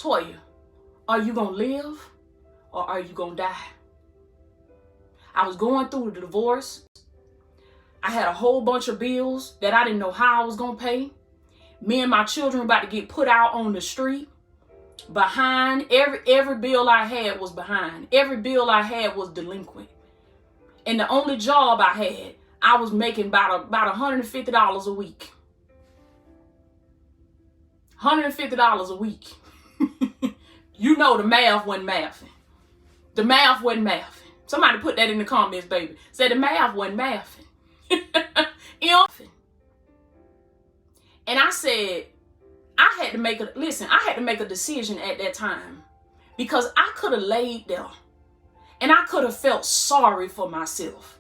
Toya, are you going to live or are you going to die? I was going through the divorce. I had a whole bunch of bills that I didn't know how I was going to pay. Me and my children about to get put out on the street. Behind. Every bill I had was behind. Every bill I had was delinquent. And the only job I had, I was making about $150 a week. $150 a week. You know the math wasn't mathing. The math wasn't mathing. Somebody put that in the comments, baby. Say the math wasn't mathing. You know? And I said, I had to make a decision at that time, because I could have laid there and I could have felt sorry for myself.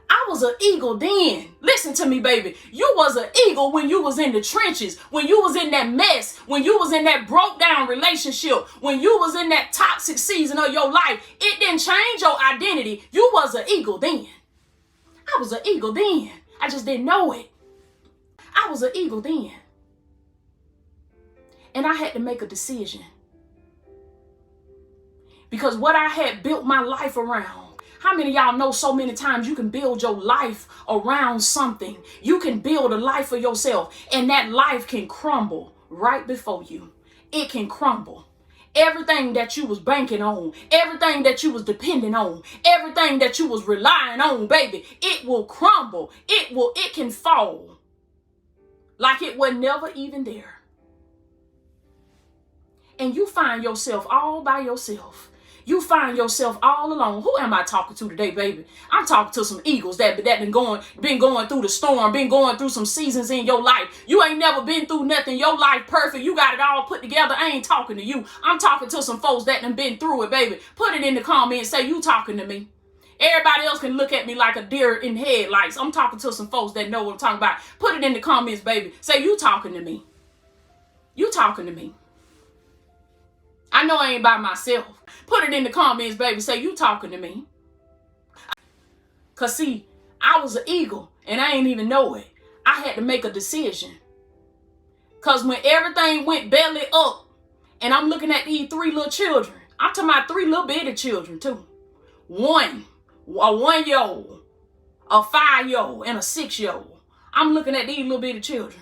I was an eagle then. Listen to me, baby. You was an eagle when you was in the trenches, when you was in that mess, when you was in that broke down relationship, when you was in that toxic season of your life. It didn't change your identity. You was an eagle then. I was an eagle then. I just didn't know it. I was an eagle then. And I had to make a decision. Because what I had built my life around. How many of y'all know so many times you can build your life around something? You can build a life for yourself, and that life can crumble right before you. It can crumble. Everything that you was banking on, everything that you was depending on, everything that you was relying on, baby, it will crumble. It can fall like it was never even there. And you find yourself all by yourself. You find yourself all alone. Who am I talking to today, baby? I'm talking to some eagles that been going through the storm, been going through some seasons in your life. You ain't never been through nothing. Your life perfect. You got it all put together. I ain't talking to you. I'm talking to some folks that done been through it, baby. Put it in the comments. Say you talking to me. Everybody else can look at me like a deer in headlights. I'm talking to some folks that know what I'm talking about. Put it in the comments, baby. Say you talking to me. You talking to me. I know I ain't by myself. Put it in the comments, baby. Say you talking to me. Because see, I was an eagle and I ain't even know it. I had to make a decision. Because when everything went belly up and I'm looking at these 3 little children. I'm talking about 3 little bitty children too. A 1-year-old, a 5-year-old, and a 6-year-old. I'm looking at these little bitty children.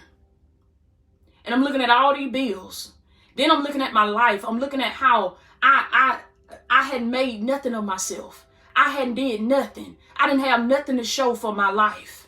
And I'm looking at all these bills. Then I'm looking at my life. I'm looking at how I hadn't made nothing of myself. I hadn't did nothing. I didn't have nothing to show for my life.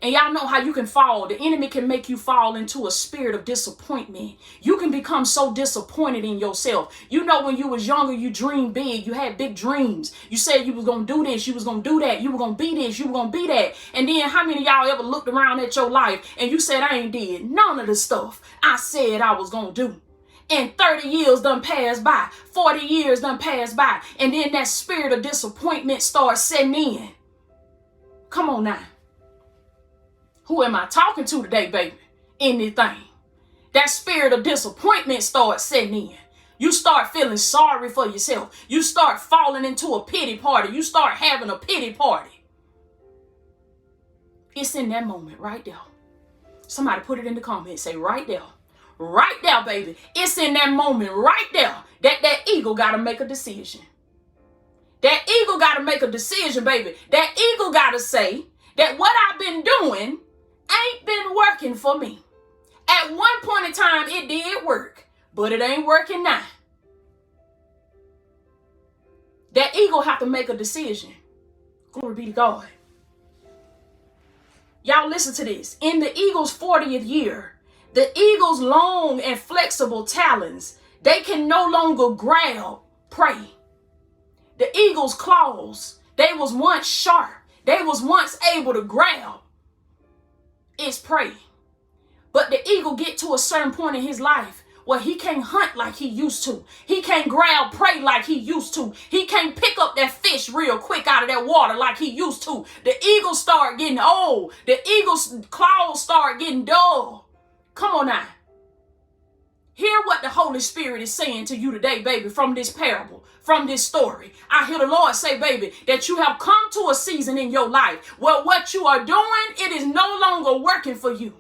And y'all know how you can fall. The enemy can make you fall into a spirit of disappointment. You can become so disappointed in yourself. You know, when you was younger, you dreamed big. You had big dreams. You said you was going to do this. You was going to do that. You were going to be this. You were going to be that. And then how many of y'all ever looked around at your life and you said, I ain't did none of the stuff I said I was going to do? And 30 years done passed by. 40 years done passed by. And then that spirit of disappointment starts setting in. Come on now. Who am I talking to today, baby? Anything. That spirit of disappointment starts setting in. You start feeling sorry for yourself. You start falling into a pity party. You start having a pity party. It's in that moment right there. Somebody put it in the comments. Say right there. Right there, baby. It's in that moment right there that eagle got to make a decision. That eagle got to make a decision, baby. That eagle got to say that what I've been doing ain't been working for me. At one point in time, it did work, but it ain't working now. That eagle have to make a decision. Glory be to God. Y'all listen to this. In the eagle's 40th year, the eagle's long and flexible talons, they can no longer grab prey. The eagle's claws, they was once sharp. They was once able to grab its prey. But the eagle get to a certain point in his life where he can't hunt like he used to. He can't grab prey like he used to. He can't pick up that fish real quick out of that water like he used to. The eagle start getting old. The eagle's claws start getting dull. Come on now. Hear what the Holy Spirit is saying to you today, baby, from this parable, from this story. I hear the Lord say, baby, that you have come to a season in your life where what you are doing, it is no longer working for you.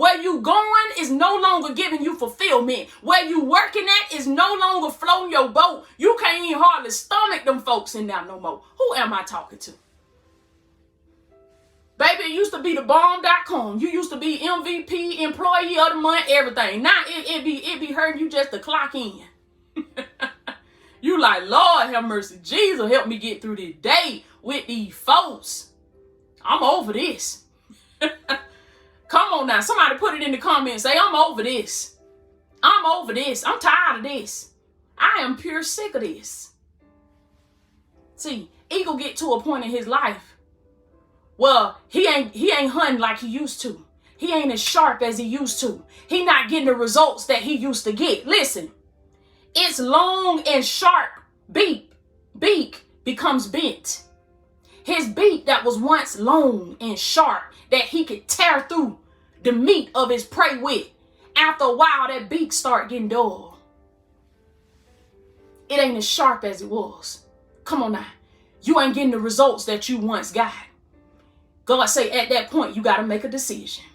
Where you going is no longer giving you fulfillment. Where you working at is no longer floating your boat. You can't even hardly stomach them folks in there no more. Who am I talking to? Baby, it used to be the bomb.com. You used to be MVP, employee of the month, everything. Now it be hurting you just to clock in. You like, Lord have mercy. Jesus, help me get through this day with these folks. I'm over this. Come on now. Somebody put it in the comments. Say, I'm over this. I'm over this. I'm tired of this. I am pure sick of this. See, Eagle get to a point in his life. Well, he ain't hunting like he used to. He ain't as sharp as he used to. He not getting the results that he used to get. Listen, its long and sharp beak becomes bent. His beak that was once long and sharp that he could tear through the meat of his prey with. After a while, that beak start getting dull. It ain't as sharp as it was. Come on now. You ain't getting the results that you once got. God say at that point, you got to make a decision.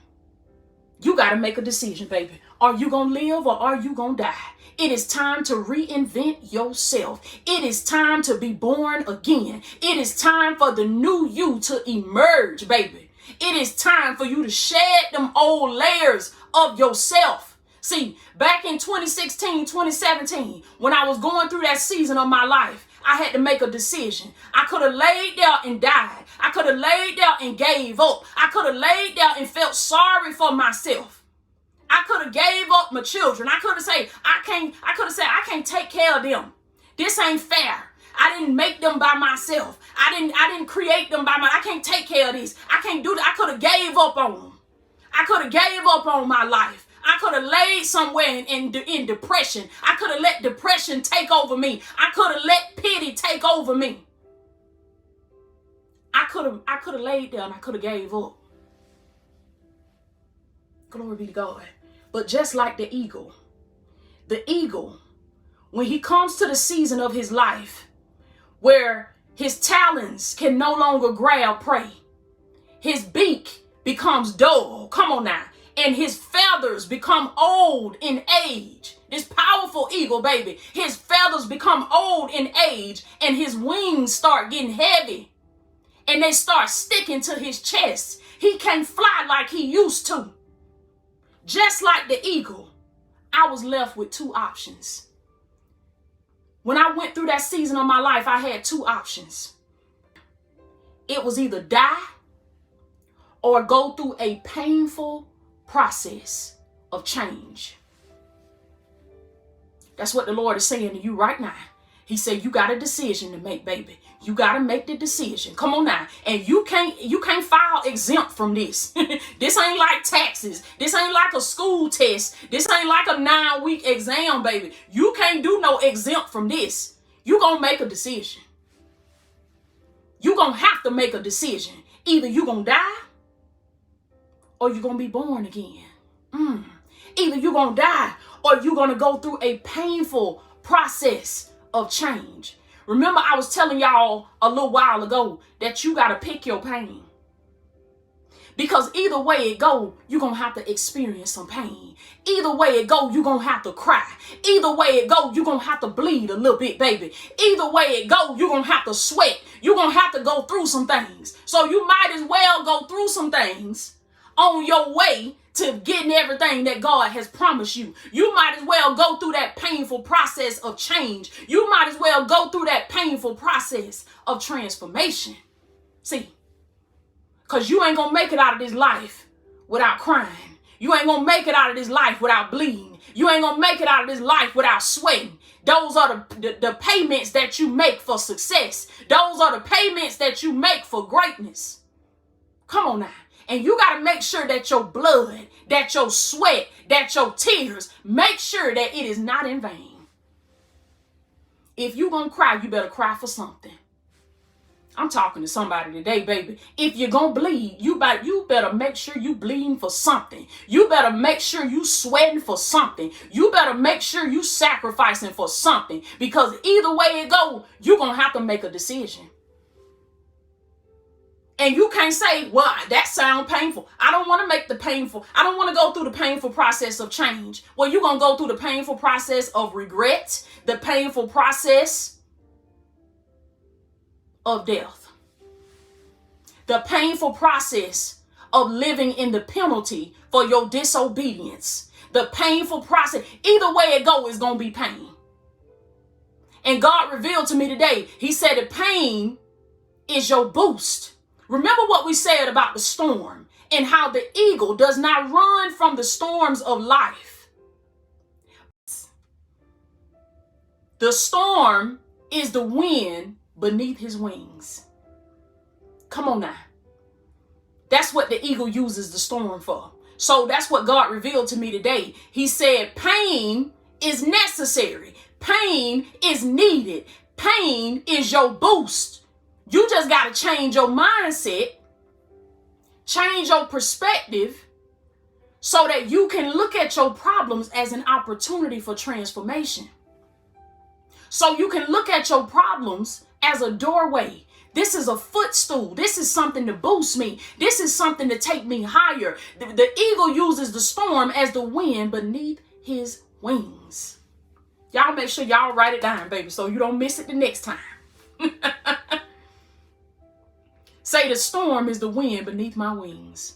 You got to make a decision, baby. Are you going to live or are you going to die? It is time to reinvent yourself. It is time to be born again. It is time for the new you to emerge, baby. It is time for you to shed them old layers of yourself. See, back in 2016, 2017, when I was going through that season of my life, I had to make a decision. I could have laid there and died. I could have laid there and gave up. I could have laid there and felt sorry for myself. I could have gave up my children. I could have said, I can't take care of them. This ain't fair. I didn't make them by myself. I didn't create them by I can't take care of this. I can't do that. I could have gave up on them. I could have gave up on my life. I could have laid somewhere in depression. I could have let depression take over me. I could have let pity take over me. I could have laid there and I could have gave up. Glory be to God. But just like the eagle, when he comes to the season of his life where his talons can no longer grab prey, his beak becomes dull. Come on now. And his feathers become old in age. This powerful eagle, baby, his feathers become old in age and his wings start getting heavy and they start sticking to his chest. He can't fly like he used to. Just like the eagle, I was left with two options. When I went through that season of my life, I had two options. It was either die or go through a painful process of change. That's what the Lord is saying to you right now. He said, you got a decision to make, baby. You got to make the decision. Come on now. And you can't file exempt from this. This ain't like taxes. This ain't like a school test. This ain't like a 9-week exam, baby. You can't do no exempt from this. You gonna make a decision. You gonna have to make a decision. Either you gonna die or you're going to be born again. Either you're going to die or you're going to go through a painful process of change. Remember, I was telling y'all a little while ago that you got to pick your pain. Because either way it go, you're going to have to experience some pain. Either way it go, you're going to have to cry. Either way it go, you're going to have to bleed a little bit, baby. Either way it go, you're going to have to sweat. You're going to have to go through some things. So you might as well go through some things on your way to getting everything that God has promised you. You might as well go through that painful process of change. You might as well go through that painful process of transformation. See, because you ain't going to make it out of this life without crying. You ain't going to make it out of this life without bleeding. You ain't going to make it out of this life without sweating. Those are the payments that you make for success. Those are the payments that you make for greatness. Come on now. And you got to make sure that your blood, that your sweat, that your tears, make sure that it is not in vain. If you're going to cry, you better cry for something. I'm talking to somebody today, baby. If you're going to bleed, you better make sure you bleeding for something. You better make sure you sweating for something. You better make sure you sacrificing for something. Because either way it go, you're going to have to make a decision. And you can't say, well, that sounds painful. I don't want to make the painful. I don't want to go through the painful process of change. Well, you're going to go through the painful process of regret, the painful process of death, the painful process of living in the penalty for your disobedience, the painful process. Either way it go, it's going to be pain. And God revealed to me today, he said the pain is your boost. Remember what we said about the storm and how the eagle does not run from the storms of life. The storm is the wind beneath his wings. Come on now. That's what the eagle uses the storm for. So that's what God revealed to me today. He said pain is necessary. Pain is needed. Pain is your boost. You just got to change your mindset, change your perspective so that you can look at your problems as an opportunity for transformation. So you can look at your problems as a doorway. This is a footstool. This is something to boost me. This is something to take me higher. The eagle uses the storm as the wind beneath his wings. Y'all make sure y'all write it down, baby, so you don't miss it the next time. Say the storm is the wind beneath my wings.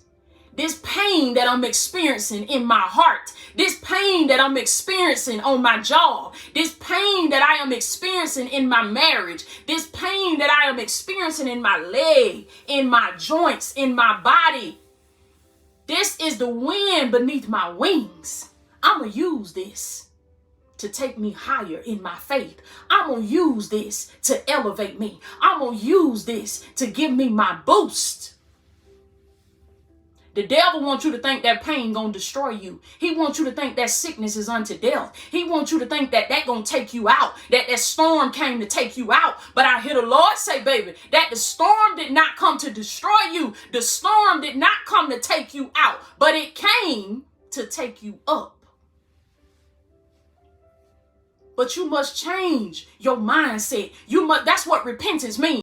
This pain that I'm experiencing in my heart, this pain that I'm experiencing on my job, this pain that I am experiencing in my marriage, this pain that I am experiencing in my leg, in my joints, in my body. This is the wind beneath my wings. I'm going to use this to take me higher in my faith. I'm going to use this to elevate me. I'm going to use this to give me my boost. The devil wants you to think that pain going to destroy you. He wants you to think that sickness is unto death. He wants you to think that going to take you out, that storm came to take you out. But I hear the Lord say, baby, that the storm did not come to destroy you. The storm did not come to take you out, but it came to take you up. But you must change your mindset. That's what repentance means.